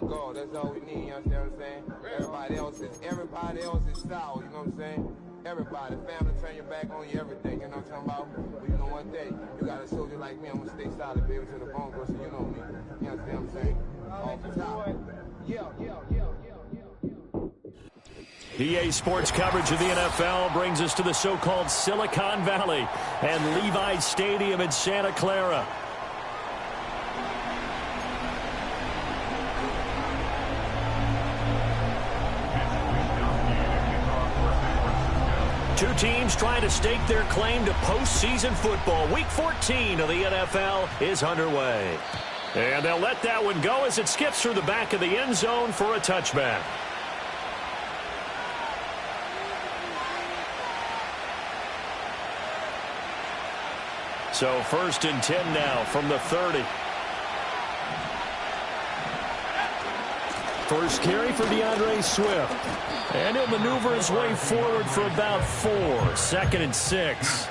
one goal. That's all we need, you understand what I'm saying? Everybody else is sour, you know what I'm saying? Everybody, family, turn your back on you, everything, you know what I'm talking about? But you know one thing, you got a soldier like me, I'm gonna stay solid, baby, to the bone, bro, so you know me. You understand what I'm saying? Off the top. EA Sports coverage of the NFL brings us to the so-called Silicon Valley and Levi Stadium in Santa Clara. Two teams trying to stake their claim to postseason football. Week 14 of the NFL is underway. And they'll let that one go as it skips through the back of the end zone for a touchback. So 1st and 10 now from the 30. First carry for DeAndre Swift. And he'll maneuver his way forward for about 4. 2nd and 6.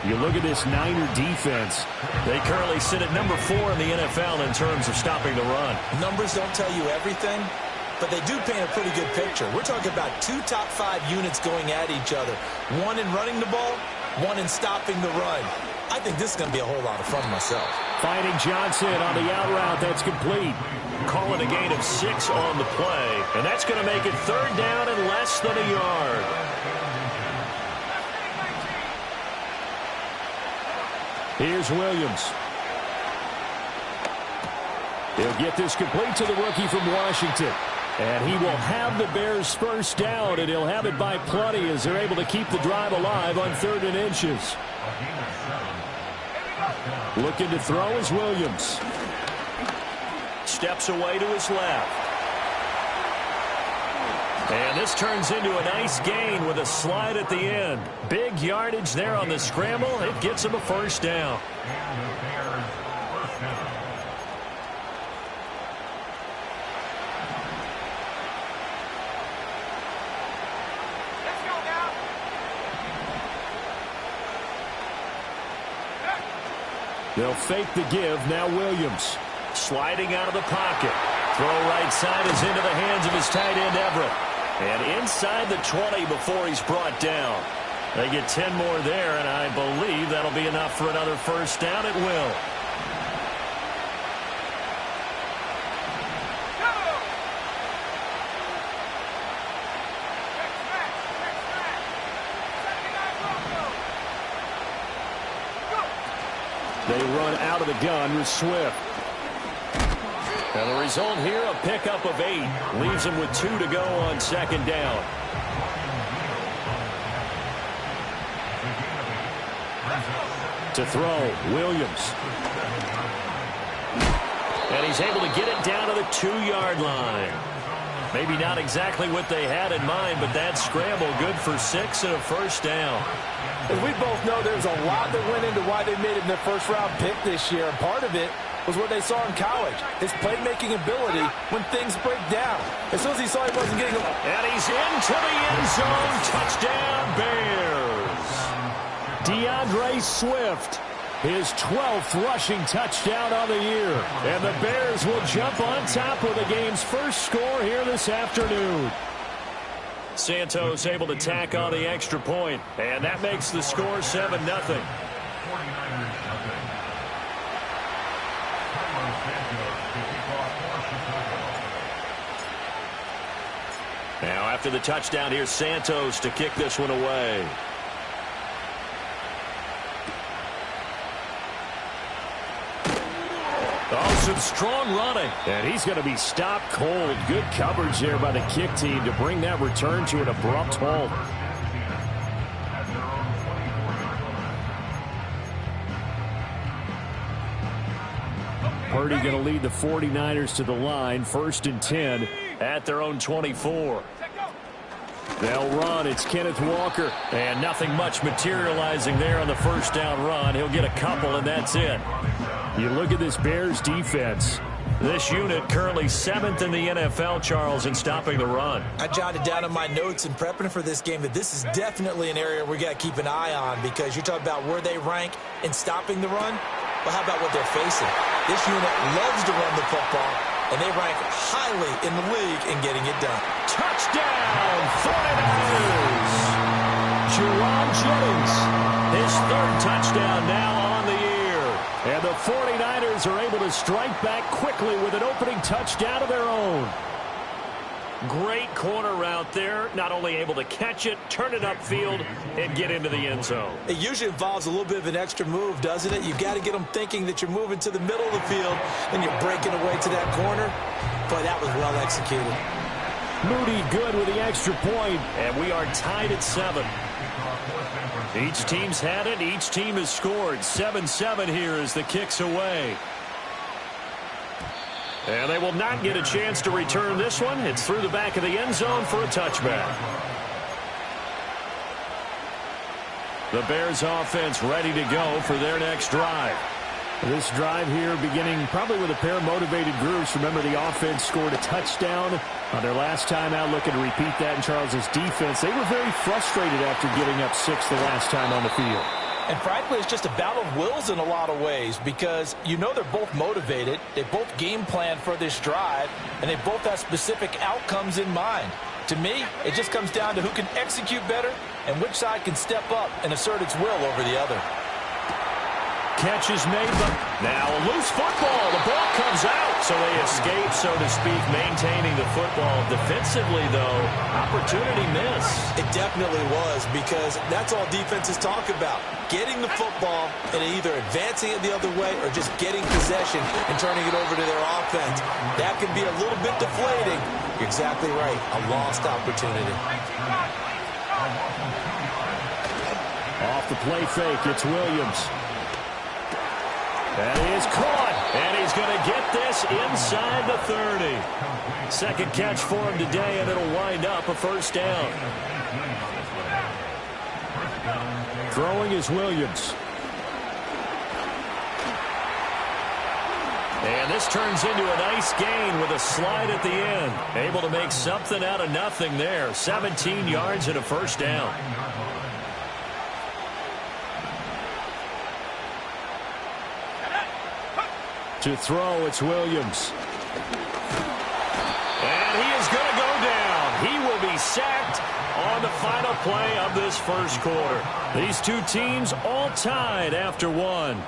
You look at this Niner defense. They currently sit at number 4 in the NFL in terms of stopping the run. Numbers don't tell you everything, but they do paint a pretty good picture. We're talking about 2 top 5 units going at each other. One in running the ball, one in stopping the run. I think this is going to be a whole lot of fun myself. Finding Johnson on the out route. That's complete. Calling a gain of 6 on the play. And that's going to make it 3rd down and less than a yard. Here's Williams. He'll get this complete to the rookie from Washington. And he will have the Bears first down, and he'll have it by plenty as they're able to keep the drive alive on 3rd and inches. Looking to throw is Williams. Steps away to his left. And this turns into a nice gain with a slide at the end. Big yardage there on the scramble. It gets him a first down. They'll fake the give. Now Williams. Sliding out of the pocket. Throw right side is into the hands of his tight end, Everett. And inside the 20 before he's brought down. They get 10 more there, and I believe that'll be enough for another first down. It will. They run out of the gun with Swift. And the result here, a pickup of 8. Leaves them with 2 to go on 2nd down. To throw, Williams. And he's able to get it down to the 2-yard line. Maybe not exactly what they had in mind, but that scramble good for 6 and a first down. As we both know, there's a lot that went into why they made it in their first-round pick this year, and part of it was what they saw in college, his playmaking ability when things break down. As soon as he saw he wasn't getting them. And he's into the end zone. Touchdown, Bears. DeAndre Swift, his 12th rushing touchdown on the year. And the Bears will jump on top with the game's first score here this afternoon. Santos able to tack on the extra point, and that makes the score 7-0. Now after the touchdown, here's Santos to kick this one away. Oh, some strong running. And he's going to be stopped cold. Good coverage there by the kick team to bring that return to an abrupt halt. Purdy going to lead the 49ers to the line. 1st and 10 at their own 24. They'll run. It's Kenneth Walker. And nothing much materializing there on the first down run. He'll get a couple, and that's it. You look at this Bears defense. This unit currently 7th in the NFL, Charles, in stopping the run. I jotted down in my notes in prepping for this game that this is definitely an area we got to keep an eye on, because you're talking about where they rank in stopping the run. Well, how about what they're facing? This unit loves to run the football, and they rank highly in the league in getting it done. Touchdown, 49ers! Jauan Jennings, his third touchdown now on the year. And the 49ers are able to strike back quickly with an opening touchdown of their own. Great corner route there. Not only able to catch it, turn it upfield, and get into the end zone. It usually involves a little bit of an extra move, doesn't it? You've got to get them thinking that you're moving to the middle of the field, and you're breaking away to that corner. Boy, that was well executed. Moody good with the extra point, and we are tied at 7. Each team's had it. Each team has scored. 7-7 here as the kick's away. And they will not get a chance to return this one. It's through the back of the end zone for a touchback. The Bears offense ready to go for their next drive. This drive here beginning probably with a pair of motivated groups. Remember, the offense scored a touchdown on their last time out. Looking to repeat that in Charles's defense. They were very frustrated after giving up 6 the last time on the field. And frankly, it's just a battle of wills in a lot of ways because you know they're both motivated. They both game plan for this drive, and they both have specific outcomes in mind. To me, it just comes down to who can execute better and which side can step up and assert its will over the other. Catch is made, but now a loose football. The ball comes out, so they escape, so to speak, maintaining the football. Defensively, though, opportunity miss. It definitely was, because that's all defenses talk about. Getting the football and either advancing it the other way or just getting possession and turning it over to their offense. That can be a little bit deflating. You're exactly right. A lost opportunity. Off the play fake, it's Williams. And he is caught, and he's going to get this inside the 30. Second catch for him today, and it'll wind up a first down. Throwing is Williams. And this turns into a nice gain with a slide at the end. Able to make something out of nothing there. 17 yards and a first down. To throw, it's Williams. And he is going to go down. He will be sacked on the final play of this first quarter. These two teams all tied after one.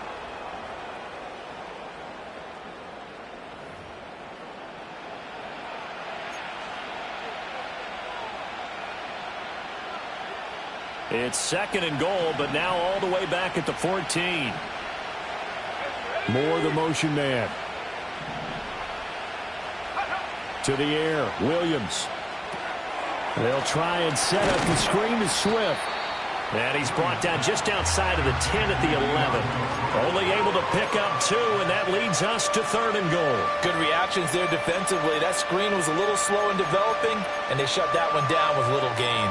It's second and goal, but now all the way back at the 14. Moore, the motion man. To the air, Williams. They'll try and set up the screen to Swift. And he's brought down just outside of the 10 at the 11. Only able to pick up 2, and that leads us to third and goal. Good reactions there defensively. That screen was a little slow in developing, and they shut that one down with little gain.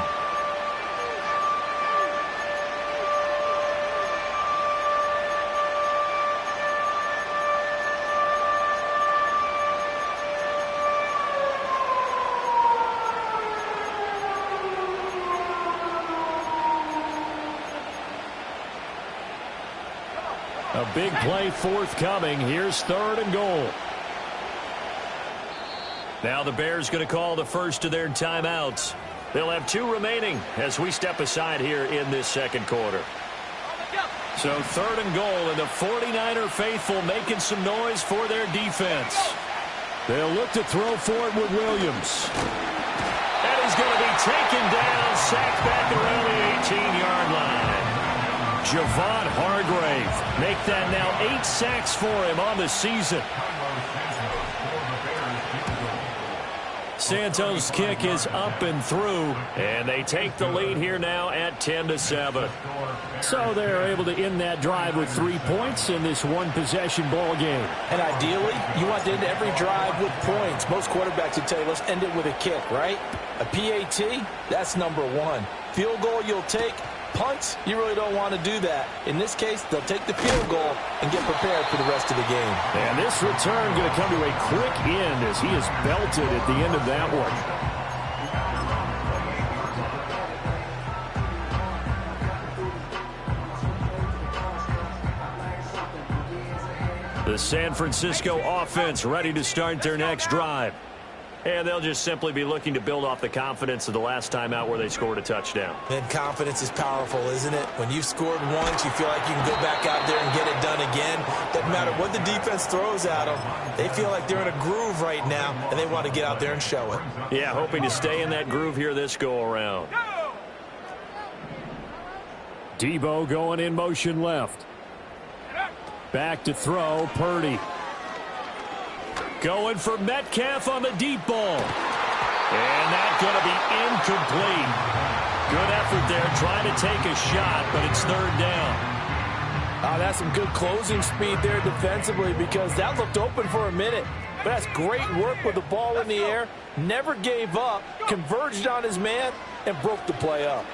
A big play forthcoming. Here's third and goal. Now the Bears going to call the first of their timeouts. They'll have 2 remaining as we step aside here in this second quarter. So third and goal, and the 49er faithful making some noise for their defense. They'll look to throw for it with Williams. And he's going to be taken down, sacked back around the 18-yard line. Javon Hargrave make that now 8 sacks for him on the season. Santos' kick is up and through, and they take the lead here now at 10-7. So they're able to end that drive with 3 points in this one-possession ball game. And ideally, you want to end every drive with points. Most quarterbacks would tell you, let's end it with a kick, right? A PAT, that's number 1. Field goal you'll take. Punts, you really don't want to do that. In this case, they'll take the field goal and get prepared for the rest of the game. And this return going to come to a quick end as he is belted at the end of that one. The San Francisco offense ready to start their next drive. And they'll just simply be looking to build off the confidence of the last time out where they scored a touchdown. And confidence is powerful, isn't it? When you've scored once, you feel like you can go back out there and get it done again. Doesn't matter what the defense throws at them. They feel like they're in a groove right now, and they want to get out there and show it. Yeah, hoping to stay in that groove here this go-around. Debo going in motion left. Back to throw, Purdy. Going for Metcalf on the deep ball. And that's going to be incomplete. Good effort there, trying to take a shot, but it's third down. That's some good closing speed there defensively because that looked open for a minute. But that's great work with the ball in the air. Never gave up, converged on his man, and broke the play up.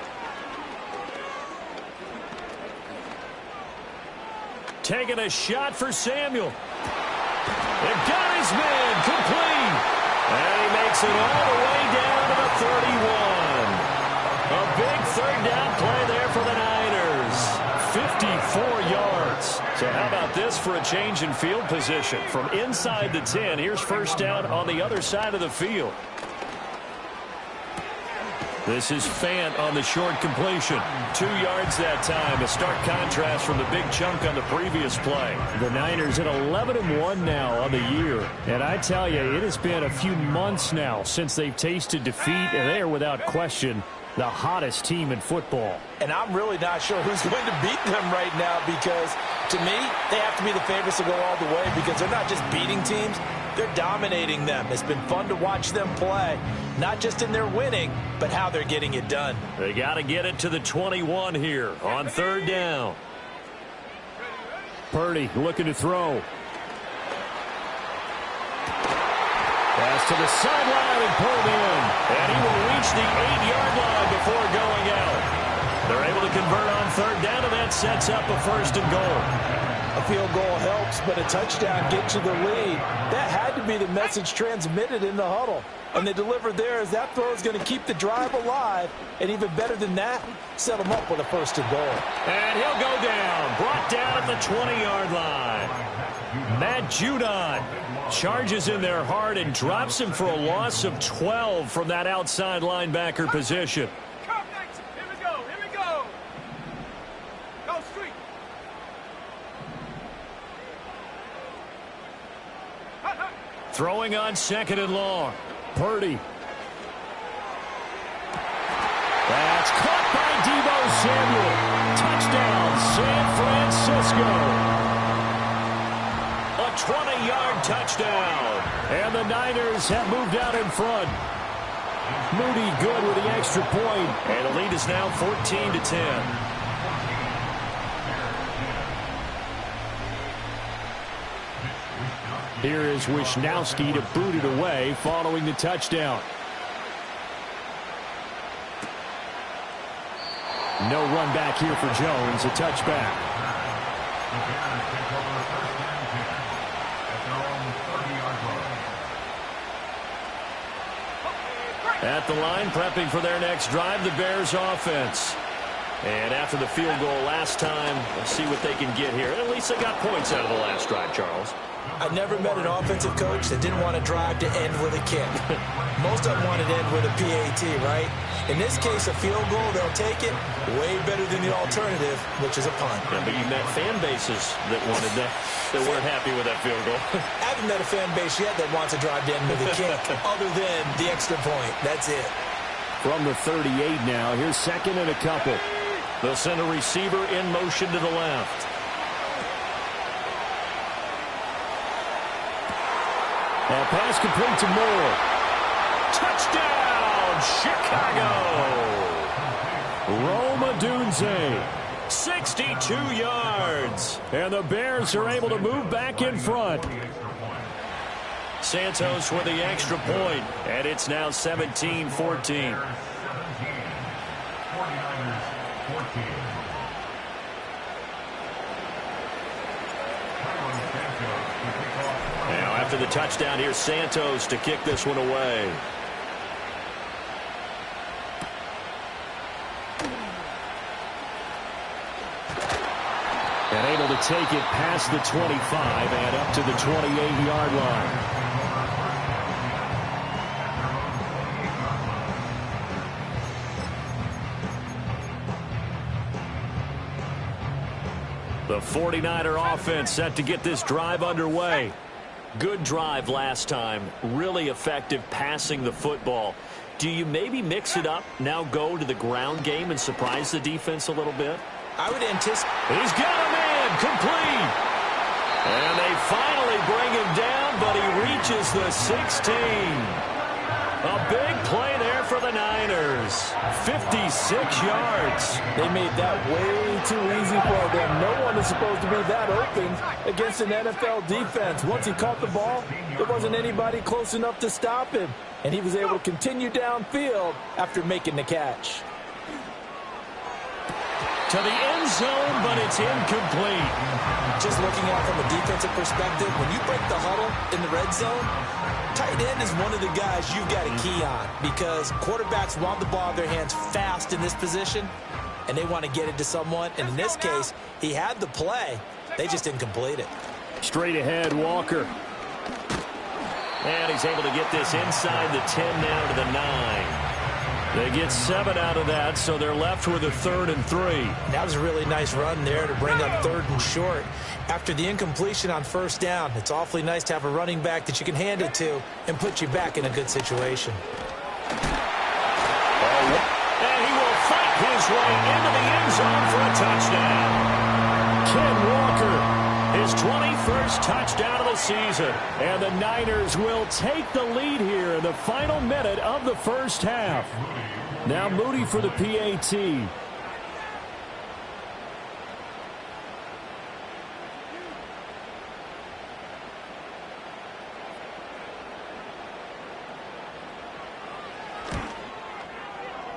Taking a shot for Samuel. It got his man complete. And he makes it all the way down to the 31. A big third down play there for the Niners. 54 yards. So how about this for a change in field position? From inside the 10, here's first down on the other side of the field. This is Fant on the short completion. 2 yards that time. A stark contrast from the big chunk on the previous play. The Niners at 11-1 now on the year. And I tell you, it has been a few months now since they've tasted defeat, and they are without question the hottest team in football. And I'm really not sure who's going to beat them right now because, to me, they have to be the favorites to go all the way because they're not just beating teams, they're dominating them. It's been fun to watch them play, not just in their winning, but how they're getting it done. They got to get it to the 21 here on third down. Purdy looking to throw. Pass to the sideline and pulled in. And he will reach the 8-yard line before going out. They're able to convert on third down, and that sets up a first and goal. A field goal helps, but a touchdown gets you the lead. That had to be the message transmitted in the huddle. And they delivered there as that throw is going to keep the drive alive. And even better than that, set them up with a first and goal. And he'll go down. Brought down at the 20-yard line. Matt Judon charges in there hard and drops him for a loss of 12 from that outside linebacker position. Here we go. Here we go. Go street. Throwing on second and long. Purdy. That's caught by Debo Samuel. Touchdown, San Francisco. A 20-yard touchdown. And the Niners have moved out in front. Moody good with the extra point. And the lead is now 14-10. Here is Wisnowski to boot it away following the touchdown. No run back here for Jones. A touchback. At the line, prepping for their next drive, the Bears offense. And after the field goal last time, let's see what they can get here. At least they got points out of the last drive, Charles. I never met an offensive coach that didn't want to drive to end with a kick. Most of them wanted to end with a PAT, right? In this case, a field goal, they'll take it. Way better than the alternative, which is a punt. Yeah, but you met fan bases that wanted that weren't happy with that field goal. I haven't met a fan base yet that wants to drive to end with a kick, other than the extra point. That's it. From the 38 now, here's second and a couple. They'll send a receiver in motion to the left. And pass complete to Moore. Touchdown, Chicago! Rome Odunze, 62 yards. And the Bears are able to move back in front. Santos with the extra point, and it's now 17-14. Now after the touchdown, here's Santos to kick this one away. And able to take it past the 25 and up to the 28-yard line. The 49er offense set to get this drive underway. Good drive last time. Really effective passing the football. Do you maybe mix it up, now go to the ground game and surprise the defense a little bit? I would anticipate. He's got a man, complete. And they finally bring him down, but he reaches the 16. A big play there for the Niners. 56 yards. They made that way too easy for them. No one is supposed to be that open against an NFL defense. Once he caught the ball, there wasn't anybody close enough to stop him. And he was able to continue downfield after making the catch. To the end zone, but it's incomplete. Just looking at it from a defensive perspective, when you break the huddle in the red zone, tight end is one of the guys you've got to key on because quarterbacks want the ball in their hands fast in this position, and they want to get it to someone. And in this case, he had the play. They just didn't complete it. Straight ahead, Walker. And he's able to get this inside the 10 now to the 9. They get 7 out of that, so they're left with a 3rd and 3. That was a really nice run there to bring up 3rd and short. After the incompletion on 1st down, it's awfully nice to have a running back that you can hand it to and put you back in a good situation. And he will fight his way into the end zone for a touchdown. Ken Walker, his 21st touchdown of the season. And the Niners will take the lead here in the final minute of the first half. Now Moody for the PAT.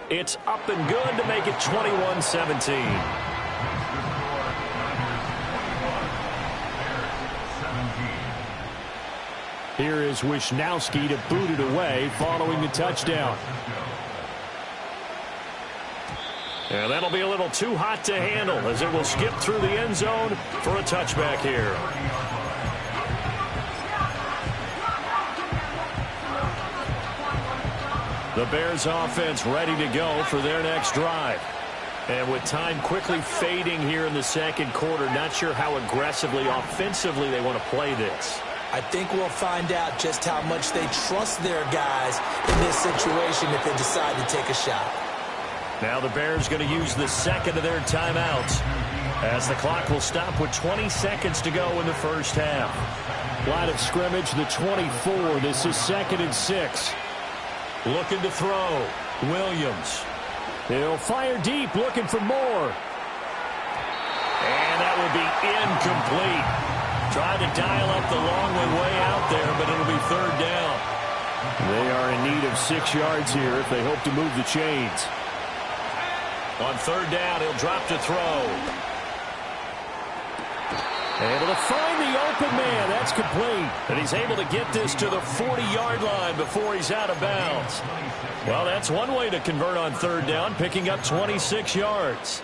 It's up and good to make it 21-17. Here is Wisnowski to boot it away following the touchdown. And that'll be a little too hot to handle as it will skip through the end zone for a touchback here. The Bears offense ready to go for their next drive. And with time quickly fading here in the second quarter, not sure how aggressively, offensively they want to play this. I think we'll find out just how much they trust their guys in this situation if they decide to take a shot. Now the Bears going to use the second of their timeouts as the clock will stop with 20 seconds to go in the first half. Line of scrimmage, the 24. This is 2nd and 6. Looking to throw. Williams. He'll fire deep, looking for more. And that will be incomplete. Tried to dial up the long way out there, but it'll be 3rd down. They are in need of 6 yards here if they hope to move the chains. On 3rd down, he'll drop to throw. Able to find the open man. That's complete. And he's able to get this to the 40-yard line before he's out of bounds. Well, that's one way to convert on 3rd down, picking up 26 yards.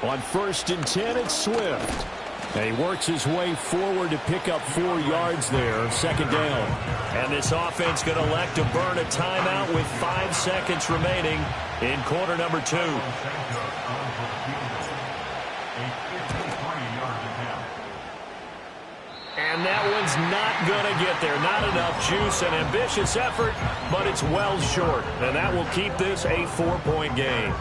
On 1st and 10, it's Swift. And he works his way forward to pick up 4 yards there, 2nd down. And this offense going to elect to burn a timeout with 5 seconds remaining in quarter number 2. And that one's not going to get there. Not enough juice, an ambitious effort, but it's well short. And that will keep this a 4-point game.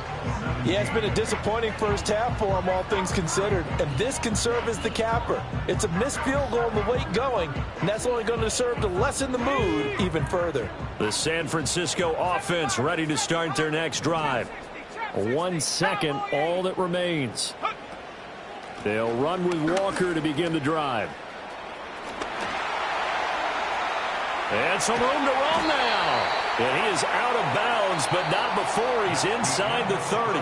Yeah, it's been a disappointing first half for him, all things considered. And this can serve as the capper. It's a missed field goal in the late going, and that's only going to serve to lessen the mood even further. The San Francisco offense ready to start their next drive. 1 second, all that remains. They'll run with Walker to begin the drive. And some room to run now. And he is out of bounds, but not before he's inside the 30.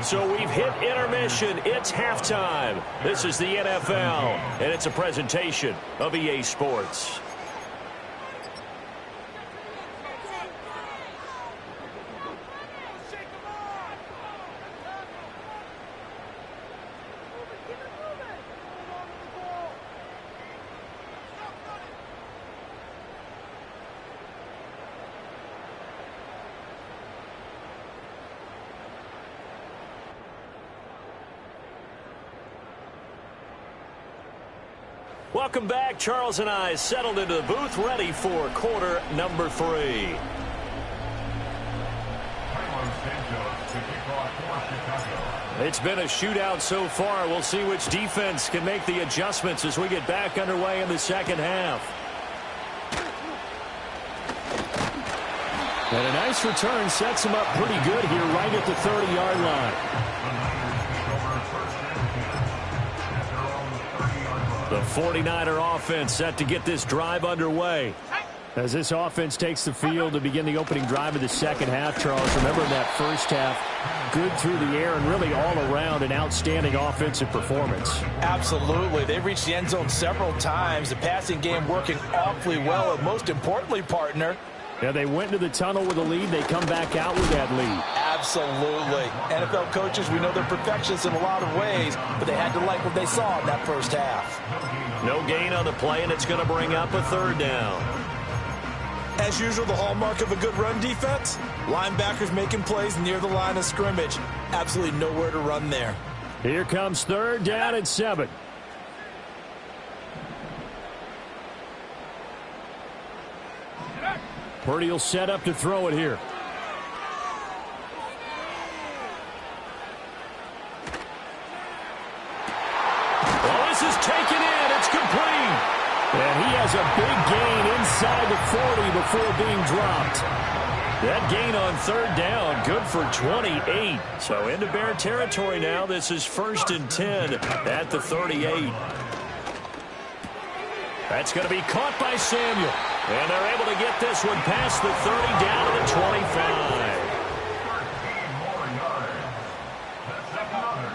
So we've hit intermission. It's halftime. This is the NFL, and it's a presentation of EA Sports. Welcome back. Charles and I settled into the booth, ready for quarter number 3. It's been a shootout so far. We'll see which defense can make the adjustments as we get back underway in the second half. And a nice return sets him up pretty good here right at the 30-yard line. The 49er offense set to get this drive underway. As this offense takes the field to begin the opening drive of the second half, Charles, remember in that first half, good through the air and really all around an outstanding offensive performance. Absolutely. They reached the end zone several times. The passing game working awfully well, and most importantly, partner, yeah, they went into the tunnel with a lead. They come back out with that lead. Absolutely. NFL coaches, we know they're perfectionists in a lot of ways, but they had to like what they saw in that first half. No gain on the play, and it's going to bring up a third down. As usual, the hallmark of a good run defense, linebackers making plays near the line of scrimmage. Absolutely nowhere to run there. Here comes third down and 7. Purdy will set up to throw it here. Well, this is taken in. It's complete. And he has a big gain inside the 40 before being dropped. That gain on third down, good for 28. So into Bear territory now. This is 1st and 10 at the 38. That's going to be caught by Samuel. And they're able to get this one past the 30 down to the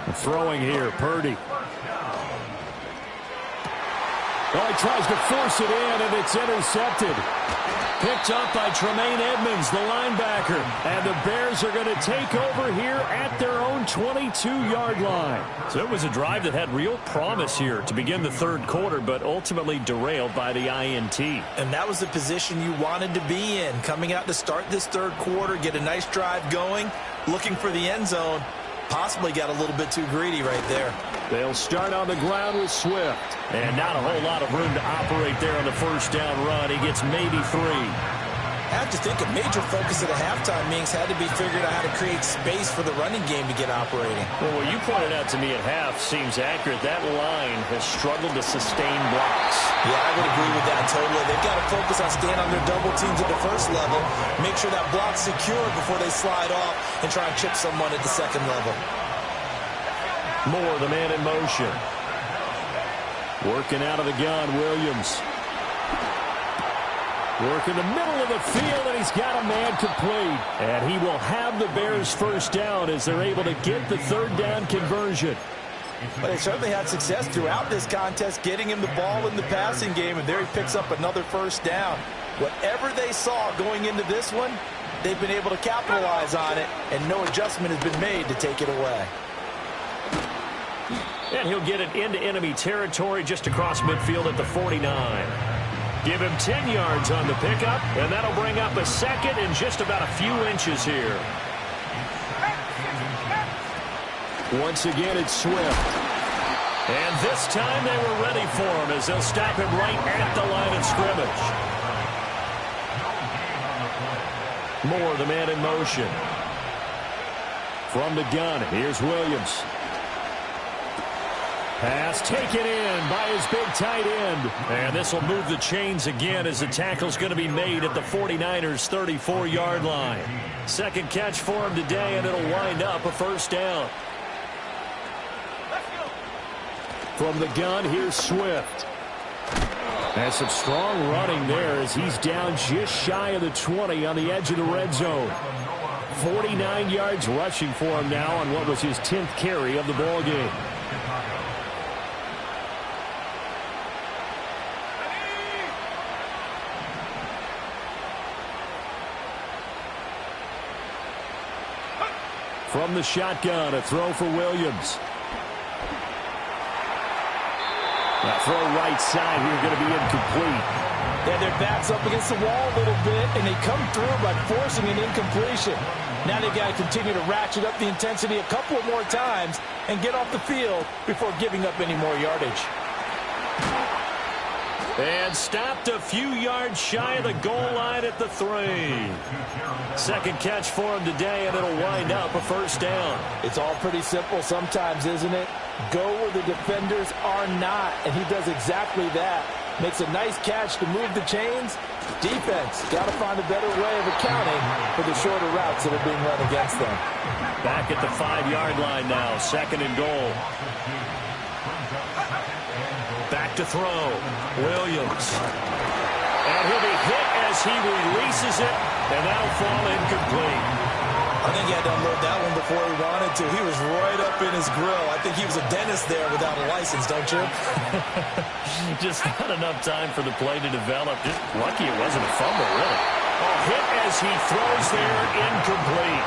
25. Throwing here, Purdy. Well, he tries to force it in, and it's intercepted. Picked up by Tremaine Edmonds, the linebacker. And the Bears are going to take over here at their own 22-yard line. So it was a drive that had real promise here to begin the third quarter, but ultimately derailed by the INT. And that was the position you wanted to be in. Coming out to start this third quarter, get a nice drive going, looking for the end zone. Possibly got a little bit too greedy right there. They'll start on the ground with Swift. And not a whole lot of room to operate there on the first down run. He gets maybe 3. I have to think a major focus of the halftime meetings had to be figuring out how to create space for the running game to get operating. Well, what you pointed out to me at half seems accurate. That line has struggled to sustain blocks. Yeah, I would agree with that totally. They've got to focus on staying on their double teams at the first level, make sure that block's secure before they slide off and try and chip someone at the second level. Moore, the man in motion. Working out of the gun, Williams. Work in the middle of the field, and he's got a man complete. And he will have the Bears first down as they're able to get the third down conversion. But they certainly had success throughout this contest getting him the ball in the passing game, and there he picks up another first down. Whatever they saw going into this one, they've been able to capitalize on it, and no adjustment has been made to take it away. And he'll get it into enemy territory just across midfield at the 49. Give him 10 yards on the pickup, and that'll bring up a second and just about a few inches here. Once again, it's Swift. And this time they were ready for him as they'll stop him right at the line of scrimmage. Moore, the man in motion. From the gun, here's Williams. Pass taken in by his big tight end. And this will move the chains again as the tackle's going to be made at the 49ers' 34-yard line. Second catch for him today, and it'll wind up a first down. From the gun, here's Swift. And some strong running there as he's down just shy of the 20 on the edge of the red zone. 49 yards rushing for him now on what was his 10th carry of the ball game. From the shotgun, a throw for Williams. That throw right side here going to be incomplete. Yeah, their back's up against the wall a little bit, and they come through by forcing an incompletion. Now they've got to continue to ratchet up the intensity a couple more times and get off the field before giving up any more yardage. And stopped a few yards shy of the goal line at the 3. Second catch for him today, and it'll wind up a first down. It's all pretty simple sometimes, isn't it? Go where the defenders are not, and he does exactly that. Makes a nice catch to move the chains. Defense got to find a better way of accounting for the shorter routes that are being run against them. Back at the 5-yard line now, second and goal. Back to throw. Williams. And he'll be hit as he releases it, and that'll fall incomplete. I think he had to unload that one before he wanted to. He was right up in his grill. I think he was a dentist there without a license, don't you? Just not enough time for the play to develop. Just lucky it wasn't a fumble, really. Hit as he throws there, incomplete.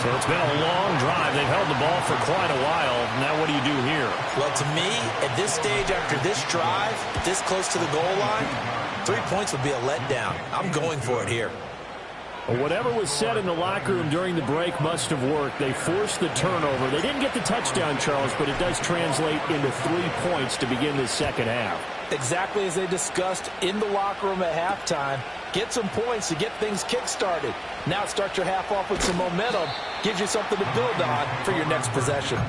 So it's been a long drive. They've held the ball for quite a while. Now what do you do here? Well, to me, at this stage after this drive, this close to the goal line, 3 points would be a letdown. I'm going for it here. Well, whatever was said in the locker room during the break must have worked. They forced the turnover. They didn't get the touchdown, Charles, but it does translate into 3 points to begin the second half. Exactly as they discussed in the locker room at halftime. Get some points to get things kick-started. Now start your half off with some momentum. Gives you something to build on for your next possession.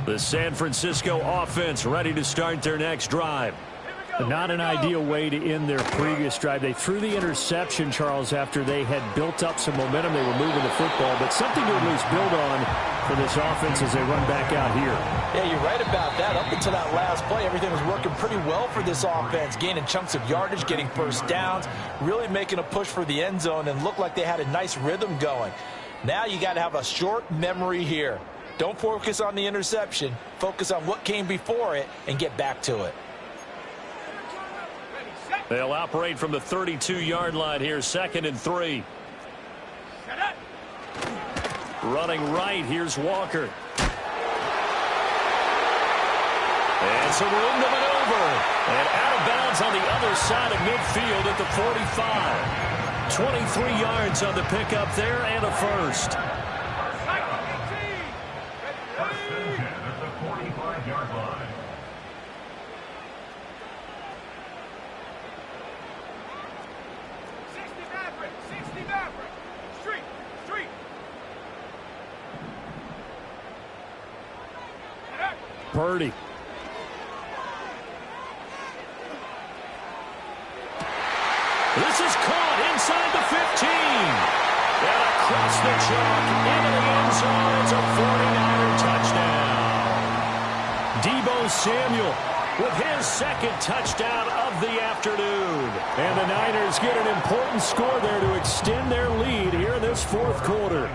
The San Francisco offense ready to start their next drive. Not an ideal way to end their previous drive. They threw the interception, Charles, after they had built up some momentum. They were moving the football, but something to at least build on for this offense as they run back out here. Yeah, you're right about that. Up until that last play, everything was working pretty well for this offense, gaining chunks of yardage, getting first downs, really making a push for the end zone, and looked like they had a nice rhythm going. Now you got to have a short memory here. Don't focus on the interception. Focus on what came before it and get back to it. They'll operate from the 32-yard line here, 2nd and 3. Running right, here's Walker. And some room to maneuver. And out of bounds on the other side of midfield at the 45. 23 yards on the pickup there and a first. Purdy. This is caught inside the 15. And across the chalk into the end zone. It's a 49er touchdown. Deebo Samuel with his second touchdown of the afternoon. And the Niners get an important score there to extend their lead here in this fourth quarter.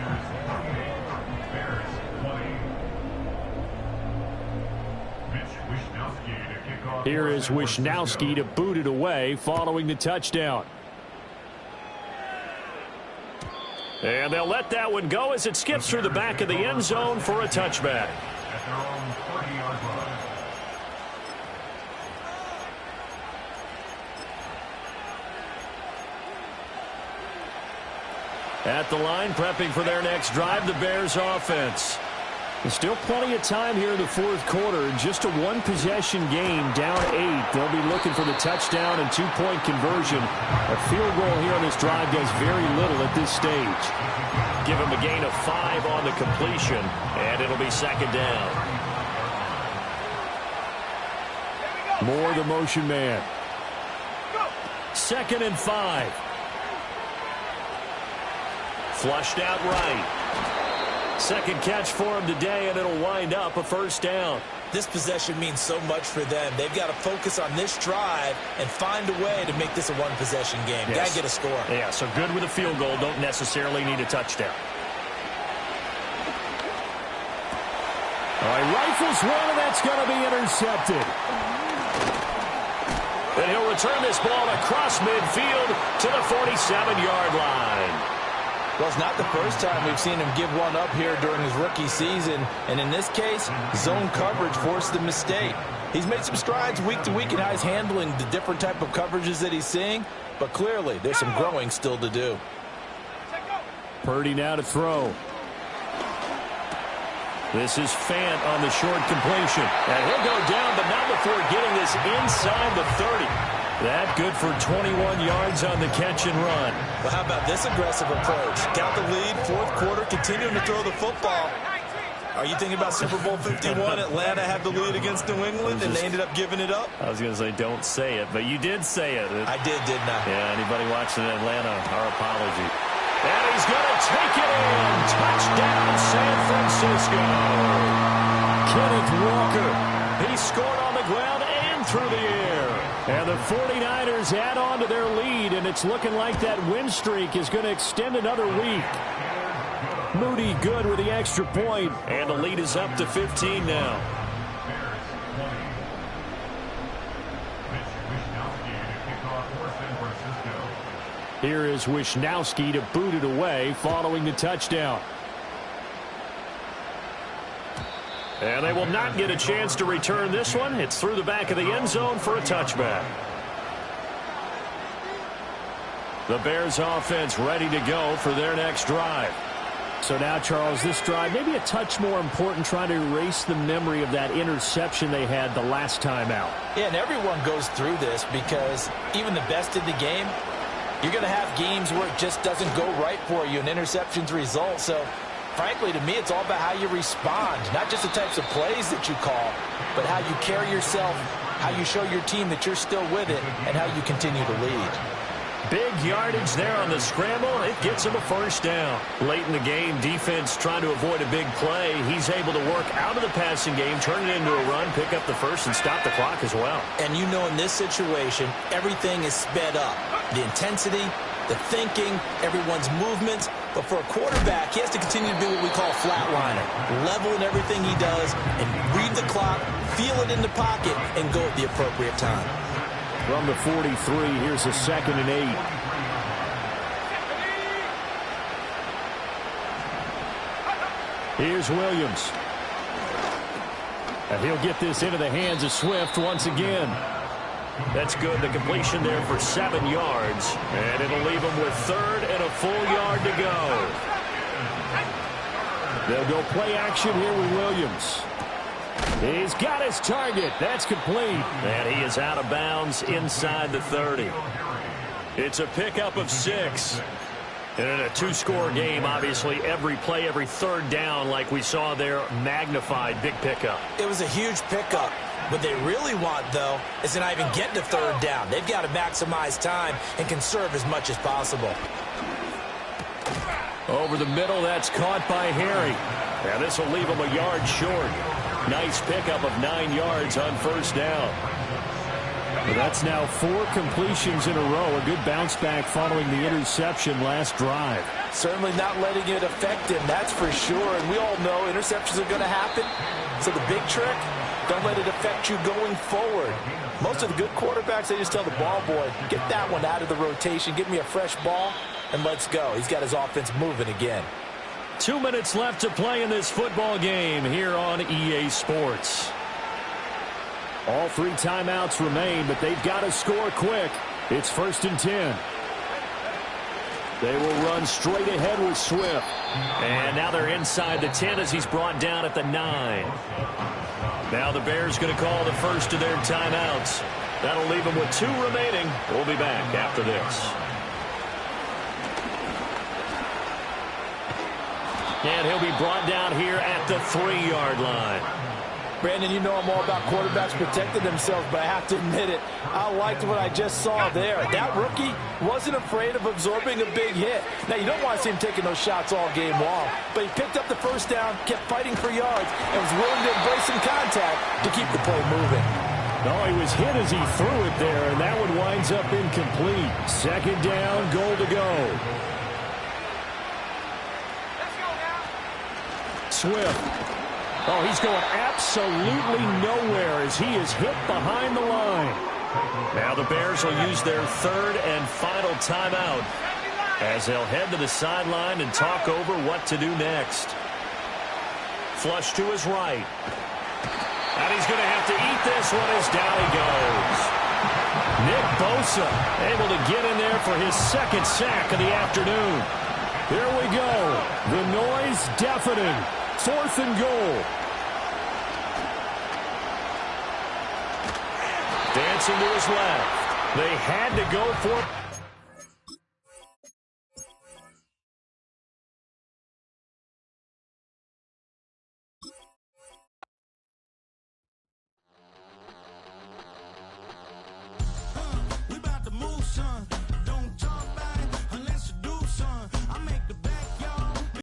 Here is Wishnowsky to boot it away following the touchdown. And they'll let that one go as it skips through the back of the end zone for a touchback. At the line, prepping for their next drive, the Bears offense. There's still plenty of time here in the fourth quarter. Just a one-possession game, down 8. They'll be looking for the touchdown and 2-point conversion. A field goal here on this drive does very little at this stage. Give them a gain of 5 on the completion, and it'll be second down. Moore, the motion man. 2nd and 5. Flushed out right. Second catch for him today, and it'll wind up a first down. This possession means so much for them. They've got to focus on this drive and find a way to make this a one-possession game. Yes. Got to get a score. Yeah, so good with a field goal. Don't necessarily need a touchdown. All right, rifles one, and that's going to be intercepted. And he'll return this ball across midfield to the 47-yard line. Well, it's not the first time we've seen him give one up here during his rookie season. And in this case, zone coverage forced the mistake. He's made some strides week to week in how he's handling the different type of coverages that he's seeing. But clearly, there's some growing still to do. Purdy now to throw. This is Fant on the short completion. And he'll go down, but not before getting this inside the 30. That good for 21 yards on the catch and run. Well, how about this aggressive approach? Got the lead, fourth quarter, continuing to throw the football. Are you thinking about Super Bowl 51? Atlanta had the lead against New England, and they ended up giving it up? I was going to say, don't say it, but you did say it. I did, didn't I? Yeah, anybody watching Atlanta, our apology. And he's going to take it in. Touchdown, San Francisco. Kenneth Walker. He scored on the ground and through the air. And the 49ers add on to their lead, and it's looking like that win streak is going to extend another week. Moody good with the extra point, and the lead is up to 15 now. Here is Wishnowsky to boot it away following the touchdown. And they will not get a chance to return this one. It's through the back of the end zone for a touchback. The Bears offense ready to go for their next drive. So now, Charles, this drive maybe a touch more important, trying to erase the memory of that interception they had the last time out. Yeah, and everyone goes through this because even the best in the game, you're going to have games where it just doesn't go right for you, and interceptions result. So, frankly, to me, it's all about how you respond, not just the types of plays that you call, but how you carry yourself, how you show your team that you're still with it, and how you continue to lead. Big yardage there on the scramble. It gets him a first down. Late in the game, defense trying to avoid a big play. He's able to work out of the passing game, turn it into a run, pick up the first, and stop the clock as well. And you know in this situation, everything is sped up. The intensity, the thinking, everyone's movements. But for a quarterback, he has to continue to be what we call a flatliner. Level in everything he does and read the clock, feel it in the pocket, and go at the appropriate time. From the 43, here's a 2nd and 8. Here's Williams. And he'll get this into the hands of Swift once again. That's good. The completion there for 7 yards. And it'll leave him with 3rd and a full yard to go. They'll go play action here with Williams. He's got his target. That's complete. And he is out of bounds inside the 30. It's a pickup of 6. And in a 2-score game, obviously, every play, every 3rd down, like we saw there, magnified. Big pickup. It was a huge pickup. What they really want, though, is to not even get to 3rd down. They've got to maximize time and conserve as much as possible. Over the middle, that's caught by Harry. And this will leave him a yard short. Nice pickup of 9 yards on 1st down. But that's now 4 completions in a row. A good bounce back following the interception last drive. Certainly not letting it affect him, that's for sure. And we all know interceptions are going to happen. So the big trick, don't let it affect you going forward. Most of the good quarterbacks, they just tell the ball boy, get that one out of the rotation, give me a fresh ball, and let's go. He's got his offense moving again. 2 minutes left to play in this football game here on EA Sports. All 3 timeouts remain, but they've got to score quick. It's 1st and 10. They will run straight ahead with Swift. And now they're inside the 10 as he's brought down at the 9. Now the Bears going to call the first of their timeouts. That'll leave them with 2 remaining. We'll be back after this. And he'll be brought down here at the 3-yard line. Brandon, you know I'm all about quarterbacks protecting themselves, but I have to admit it, I liked what I just saw there. That rookie wasn't afraid of absorbing a big hit. Now, you don't want to see him taking those shots all game long, but he picked up the first down, kept fighting for yards, and was willing to embrace some contact to keep the play moving. No, he was hit as he threw it there, and that one winds up incomplete. 2nd down, goal to go. Swift. Oh, he's going absolutely nowhere as he is hit behind the line. Now the Bears will use their 3rd and final timeout as they'll head to the sideline and talk over what to do next. Flush to his right. And he's going to have to eat this one as down he goes. Nick Bosa able to get in there for his 2nd sack of the afternoon. Here we go. The noise deafening. 4th and goal. Dancing to his left. They had to go for it.